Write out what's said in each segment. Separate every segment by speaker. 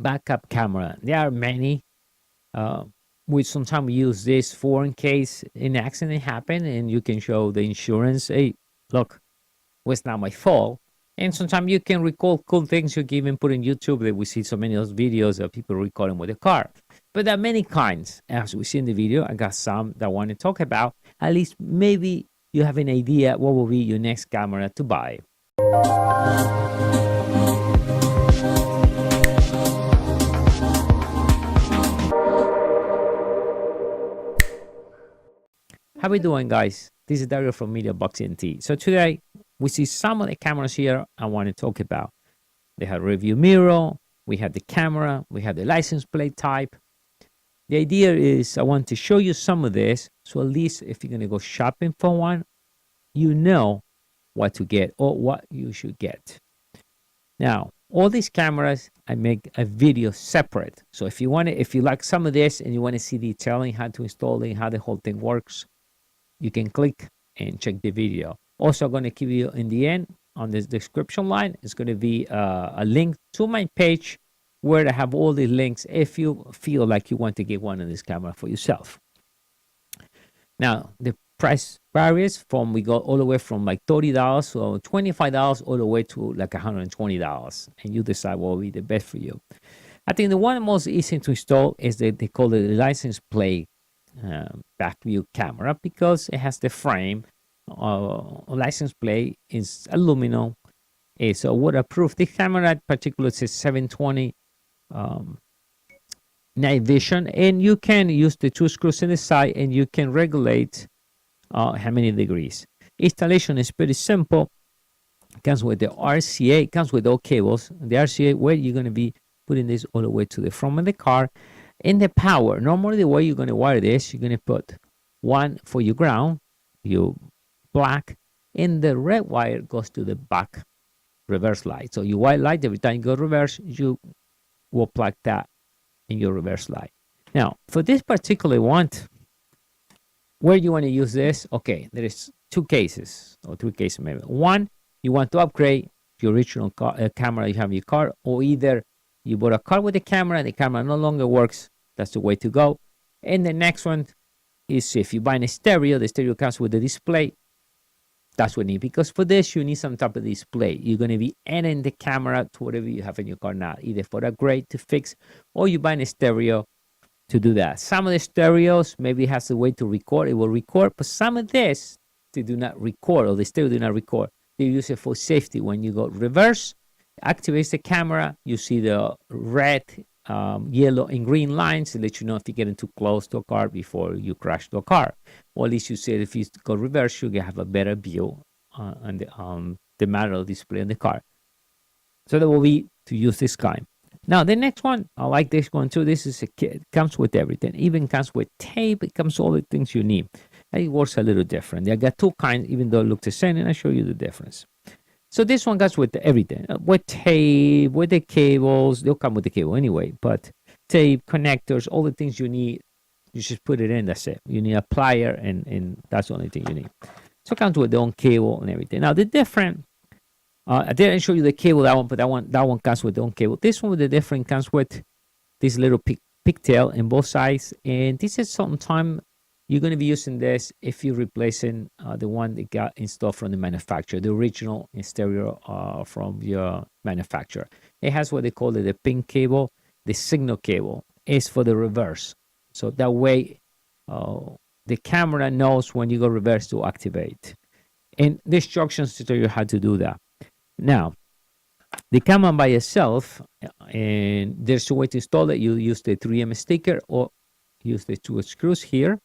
Speaker 1: backup camera. There are many. We sometimes use this for in case an accident happened and you can show the insurance, hey, look, was not my fault. And sometimes you can recall cool things you can even put in YouTube that we see so many of those videos of people recording with a car. But there are many kinds. As we see in the video, I got some that I want to talk about. At least maybe you have an idea what will be your next camera to buy. How we doing, guys? This is Dario from MEDIABOXENT. So today we see some of the cameras here I want to talk about. They have review mirror, we have the camera, we have the license plate type. The idea is I want to show you some of this, so at least if you're going to go shopping for one, you know what to get or what you should get. Now, all these cameras, I make a video separate. So if you like some of this and you want to see detailing, how to install it, how the whole thing works, you can click and check the video. Also, I'm going to give you in the end on this description line, it's going to be a link to my page where I have all the links if you feel like you want to get one of this camera for yourself. Now, the price varies we go all the way from like $30 or $25 all the way to like $120, and you decide what will be the best for you. I think the one most easy to install is they call it the license plate back view camera, because it has the frame. License plate is aluminum. It's waterproof. The camera in particular is 720 night vision, and you can use the 2 screws in the side and you can regulate how many degrees. Installation is pretty simple. It comes with the RCA, comes with all cables. The RCA, where you're going to be putting this all the way to the front of the car. In the power, normally the way you're going to wire this, you're going to put one for your ground, your black, and the red wire goes to the back reverse light. So your white light, every time you go reverse, you will plug that in your reverse light. Now, for this particular one, where you want to use this, okay, there is 2 cases or 3 cases maybe. One, you want to upgrade your original camera you have in your car, or either you bought a car with a camera and the camera no longer works. That's the way to go. And the next one is if you buy a stereo, the stereo comes with the display. That's what you need, because for this you need some type of display. You're going to be adding the camera to whatever you have in your car now, either for upgrade to fix, or you buy a stereo to do that. Some of the stereos maybe has a way to record, it will record, but some of this they do not record, or the stereo do not record. They use it for safety. When you go reverse, activates the camera, you see the red, yellow and green lines to let you know if you're getting too close to a car before you crash the car. Or at least you said if you go reverse, you have a better view on the manual display in the car. So that will be to use this kind. Now the next one, I like this one too. This is it comes with everything. It even comes with tape. It comes with all the things you need. And it works a little different. I got 2 kinds, even though it looks the same, and I'll show you the difference. So this one comes with everything, with tape, with the cables. They'll come with the cable anyway, but tape, connectors, all the things you need. You just put it in, that's it. You need a plier, and that's the only thing you need. So it comes with their own cable and everything. Now the different, I didn't show you the cable, that one, but that one comes with their own cable. This one with the different comes with this little pigtail in both sides, and this is sometime you're going to be using this if you're replacing the one that got installed from the manufacturer, the original stereo from your manufacturer. It has what they call it the pin cable. The signal cable is for the reverse. So that way the camera knows when you go reverse to activate. And the instructions to tell you how to do that. Now, the camera by itself, and there's a way to install it. You use the 3M sticker or use the 2 screws here.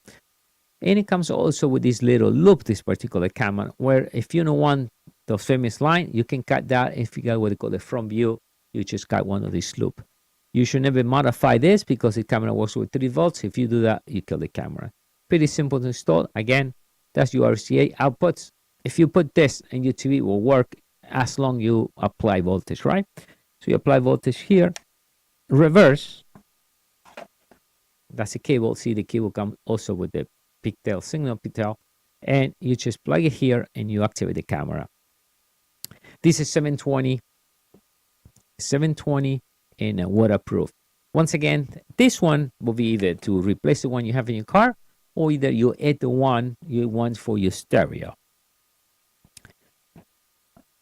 Speaker 1: And it comes also with this little loop, this particular camera, where if you don't want the famous line, you can cut that. If you got what they call the front view, you just cut one of these loop. You should never modify this because the camera works with 3 volts. If you do that, you kill the camera. Pretty simple to install. Again, that's your RCA outputs. If you put this in your TV, it will work as long as you apply voltage, right? So you apply voltage here, reverse. That's the cable. See, the cable comes also with the pigtail, signal pigtail, and you just plug it here and you activate the camera. This is 720 and waterproof. Once again, this one will be either to replace the one you have in your car, or either you add the one you want for your stereo.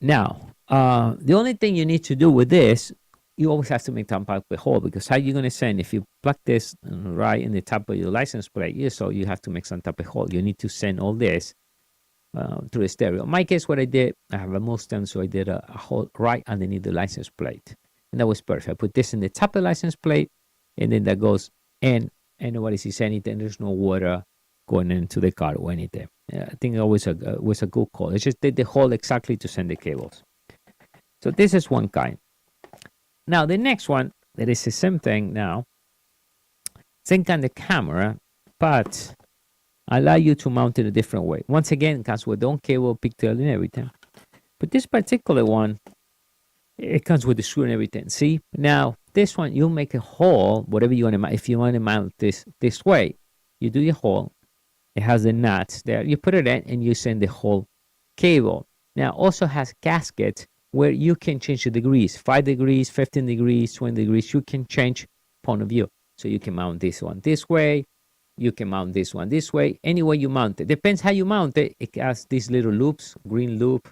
Speaker 1: Now, the only thing you need to do with this, you always have to make the unplug the hole, because how are you going to send, if you plug this right in the top of your license plate, so you have to make some type of hole. You need to send all this through the stereo. In my case, what I did, I have a Mustang, so I did a hole right underneath the license plate. And that was perfect. I put this in the top of the license plate, and then that goes in, and nobody sees anything. There's no water going into the car or anything. I think it was a good call. It's just did the hole exactly to send the cables. So this is one kind. Now the next one, that is the same thing now. Same kind of camera, but allow you to mount it a different way. Once again, it comes with own cable, pigtail, and everything. But this particular one, it comes with the screw and everything. See, now this one, you make a hole, whatever you want to mount. If you want to mount this way, you do your hole. It has the nuts there. You put it in, and you send the whole cable. Now, also has gasket where you can change the degrees, 5 degrees, 15 degrees, 20 degrees. You can change point of view. So you can mount this one this way. You can mount this one this way. Any way you mount it. Depends how you mount it. It has these little loops, green loop,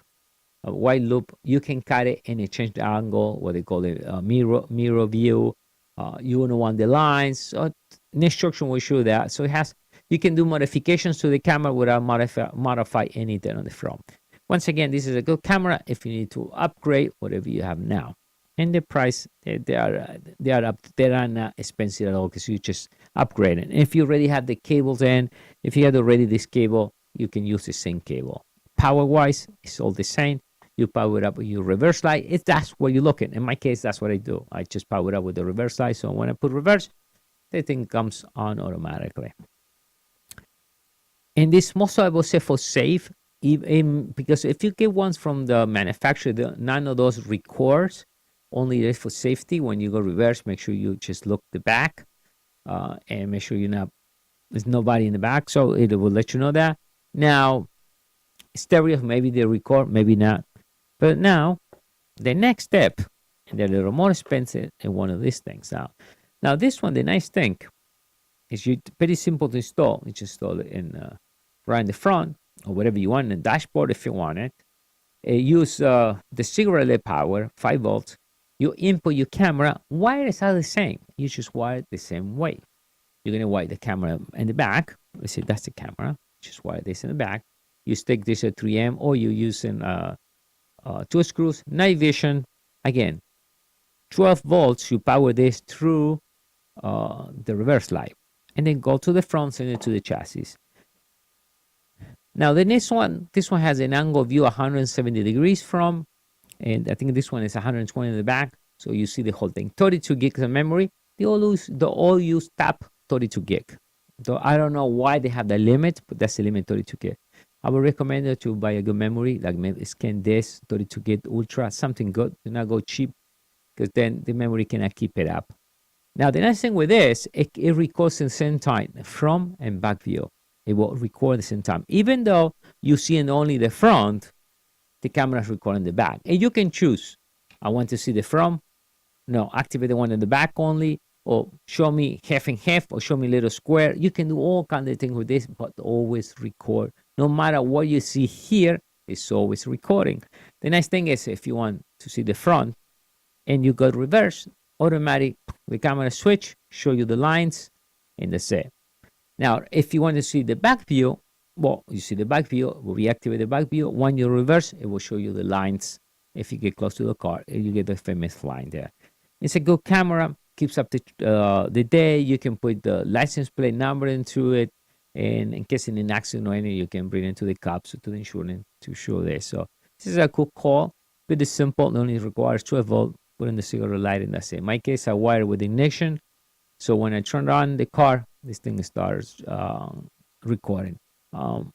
Speaker 1: a white loop. You can cut it and change the angle, what they call it, mirror view. You don't want the lines. So the instruction will show that. So it has, you can do modifications to the camera without modify anything on the front. Once again, this is a good camera if you need to upgrade whatever you have now. And the price, they are not expensive at all, because you just upgrade it. If you already have the cables in, if you had already this cable, you can use the same cable. Power-wise, it's all the same. You power it up with your reverse light. If that's what you're looking. In my case, that's what I do. I just power it up with the reverse light. So when I put reverse, the thing comes on automatically. And this most I will say for safe, even because if you get ones from the manufacturer, none of those records. Only for safety. When you go reverse, make sure you just look the back, and make sure there's nobody in the back. So it will let you know that. Now, stereo, maybe they record, maybe not. But now, the next step, and they're a little more expensive, and one of these things. Now this one, the nice thing is pretty simple to install. You just install it in right in the front, or whatever you want, in the dashboard if you want it. Use the cigarette lit power, 5 volts. You input your camera. Wires are the same. You just wire it the same way. You're going to wire the camera in the back. Let's say that's the camera. Just wire this in the back. You stick this at 3M, or you're using 2 screws. Night vision. Again, 12 volts. You power this through the reverse light. And then go to the front, send it to the chassis. Now, the next one, this one has an angle view 170 degrees from. And I think this one is 120 in the back. So you see the whole thing. 32 gigs of memory. They all use tap 32 gig. So I don't know why they have the limit, but that's the limit, 32 gig. I would recommend you to buy a good memory, like maybe Scan this, 32 gig Ultra, something good. Do not go cheap, because then the memory cannot keep it up. Now, the nice thing with this, it records in the same time, from and back view. It will record at the same time. Even though you see in only the front, the camera is recording the back. And you can choose. I want to see the front. No, activate the one in the back only. Or show me half and half, or show me a little square. You can do all kinds of things with this, but always record. No matter what you see here, it's always recording. The nice thing is, if you want to see the front and you go reverse, automatic, the camera switch, show you the lines, and that's it. Now, if you want to see the back view, well, you see the back view, will reactivate the back view. When you reverse, it will show you the lines. If you get close to the car, you get the famous line there. It's a good camera, keeps up the day. You can put the license plate number into it, and in case in an accident or anything, you can bring it to the cops or to the insurance to show this. So this is a cool call. Pretty simple. It only requires 12 volt. Put in the cigarette light, and that's it. In my case, I wire with ignition. So when I turn on the car, this thing starts recording.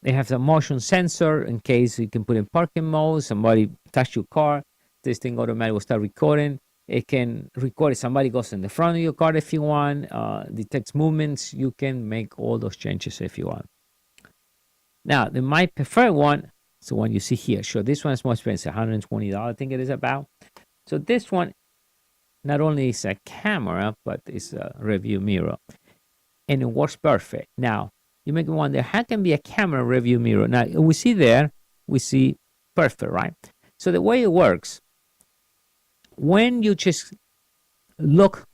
Speaker 1: It has a motion sensor in case you can put in parking mode. Somebody touch your car, this thing automatically will start recording. It can record if somebody goes in the front of your car if you want, detects movements. You can make all those changes if you want. Now, my preferred one is the one you see here. Sure, this one is more expensive, $120, I think it is about. So this one, not only is a camera, but it's a review mirror, and it works perfect. Now, you may wonder, how can be a camera review mirror? Now, we see there, we see perfect, right? So the way it works, when you just look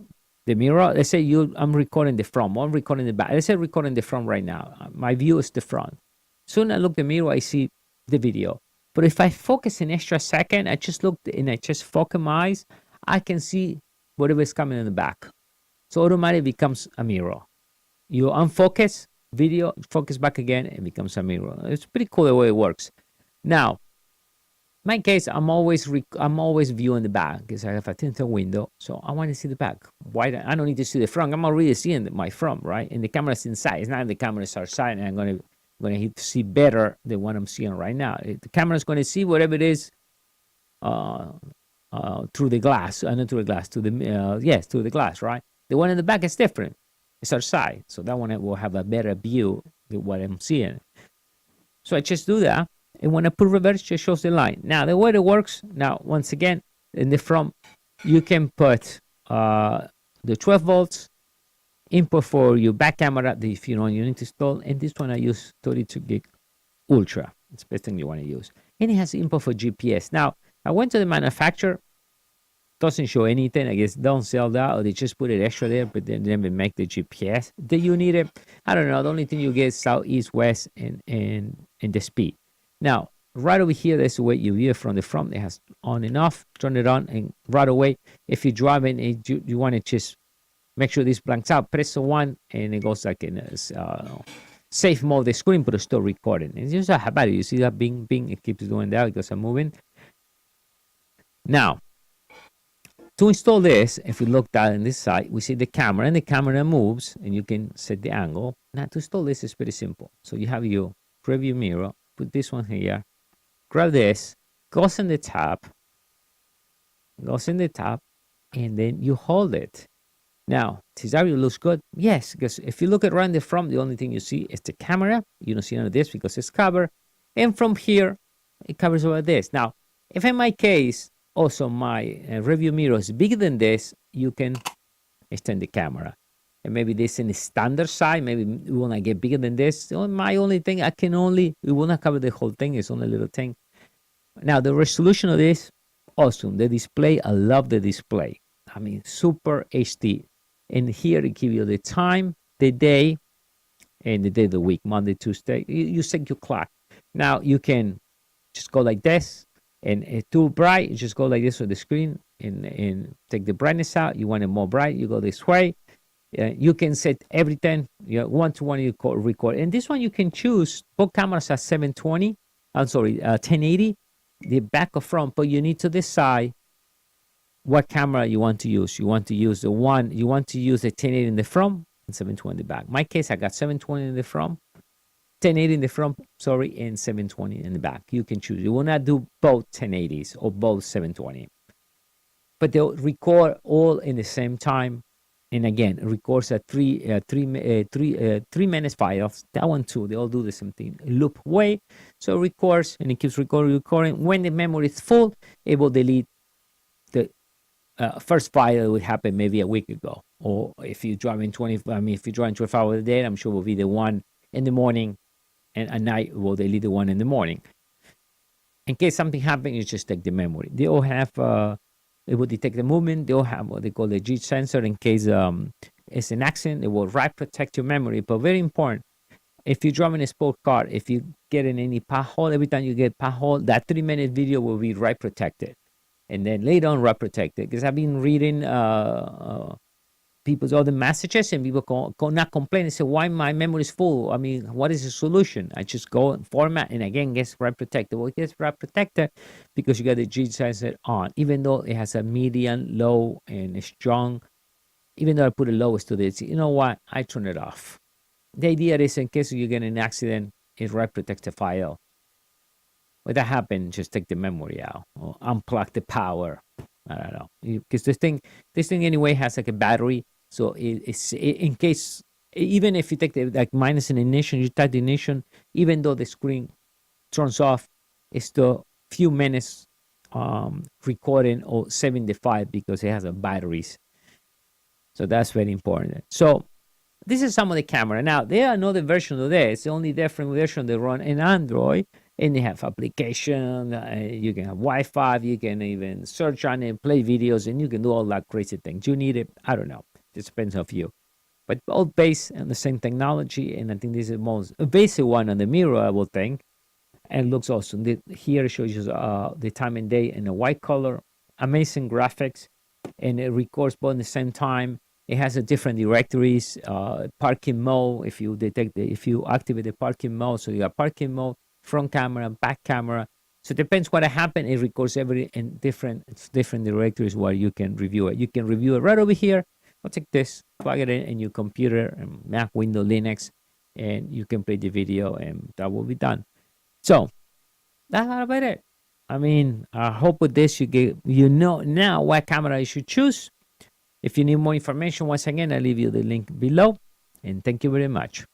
Speaker 1: the mirror, let's say I'm recording the front, I'm recording the back. Let's say recording the front right now. My view is the front. Soon I look the mirror, I see the video. But if I focus an extra second, I just look and I just focus my eyes, I can see whatever is coming in the back. So automatically it becomes a mirror. You unfocus, video, focus back again, it becomes a mirror. It's pretty cool the way it works. Now, my case, I'm always viewing the back because I have a tinted window, so I want to see the back. Why? I don't need to see the front. I'm already seeing my front, right? And the camera's inside. It's not the camera's outside, and I'm gonna see better than what I'm seeing right now. The camera's going to see whatever it is through the glass, not through the glass, through the glass, right? The one in the back is different. It's outside, so that one will have a better view than what I'm seeing. So I just do that. And when I put reverse, it just shows the line. Now, the way it works, now, once again, in the front, you can put the 12 volts input for your back camera if you don't you need to install. And this one I use 32 gig ultra. It's the best thing you want to use. And it has input for GPS. Now, I went to the manufacturer. Doesn't show anything. I guess don't sell that, or they just put it extra there, but then they make the GPS. Do you need it? I don't know. The only thing you get is south, east, west, and the speed. Now, right over here, that's the way you view it from the front. It has on and off. Turn it on, and right away, if you're driving and you want to just make sure this blanks out, press the 1, and it goes like in a safe mode. The screen, but it's still recording. And just how about it? You see that bing, bing? It keeps doing that because I'm moving. Now, to install this, if we look down on this side, we see the camera, and the camera moves, and you can set the angle. Now, to install this is pretty simple. So you have your preview mirror. Put this one here, grab this, goes in the top, and then you hold it. Now, does that really looks good? Yes, because if you look at right in the front, the only thing you see is the camera. You don't see none of this because it's covered. And from here, it covers over this. Now, if in my case, also my review mirror is bigger than this, you can extend the camera. And maybe this in the standard size, maybe we want to get bigger than this. My only thing, we will not cover the whole thing. It's only a little thing. Now, the resolution of this, awesome. The display, I love the display. I mean, super HD. And here it gives you the time, the day, and the day of the week, Monday, Tuesday. You set your clock. Now, you can just go like this. And it's too bright, you just go like this on the screen and take the brightness out. You want it more bright, you go this way. You can set everything. One-to-one you record. And this one you can choose. Both cameras are 1080, the back or front, but you need to decide what camera you want to use. You want to use the 1080 in the front and 720 in the back. In my case, I got 720 in the front, 1080 in the front, and 720 in the back. You can choose. You will not do both 1080s or both 720. But they'll record all in the same time. And again, it records at 3 minutes files. That one too, they all do the same thing. Loop way. So it records and it keeps recording. When the memory is full, it will delete the first file that would happen maybe a week ago. Or if you're driving 25 hours a day, I'm sure it will be the one in the morning, and at night it will delete the one in the morning. In case something happens, you just take the memory. They all have it will detect the movement. They all have what they call the G sensor in case it's an accident. It will protect your memory. But very important, if you're driving a sport car, if you get in any pothole, every time you get pothole, that 3-minute video will be protected. And then later on, protected. Because I've been reading people's other messages, and people not complain and say, why my memory is full? I mean, what is the solution? I just go and format, and again, gets protected. Well, it gets protected because you got the G sensor on, even though it has a medium, low, and strong. Even though I put it lowest to this, you know what? I turn it off. The idea is in case you get an accident, it protects the file. When that happens, just take the memory out or unplug the power. I don't know, because this thing anyway has like a battery. So it's in case, even if you take the minus an ignition, you type the ignition, even though the screen turns off, it's still a few minutes recording or saving the file because it has a batteries. So that's very important. So this is some of the camera. Now there are another version of this. The only different version they run in Android, and they have application. You can have Wi-Fi. You can even search on it, play videos, and you can do all that crazy things. You need it. I don't know. It depends on you. But all based on the same technology, and I think this is the most basic one on the mirrorable thing, and looks awesome. Here it shows you the time and day in a white color, amazing graphics, and it records both at the same time. It has a different directories, parking mode. If you if you activate the parking mode, so you have parking mode, front camera, back camera. So it depends what happened. It records every in different directories where you can review it. You can review it right over here. I'll take this, plug it in your computer, Mac, Windows, Linux, and you can play the video, and that will be done. So that's about it. I mean, I hope with this you know now what camera you should choose. If you need more information, once again, I'll leave you the link below. And thank you very much.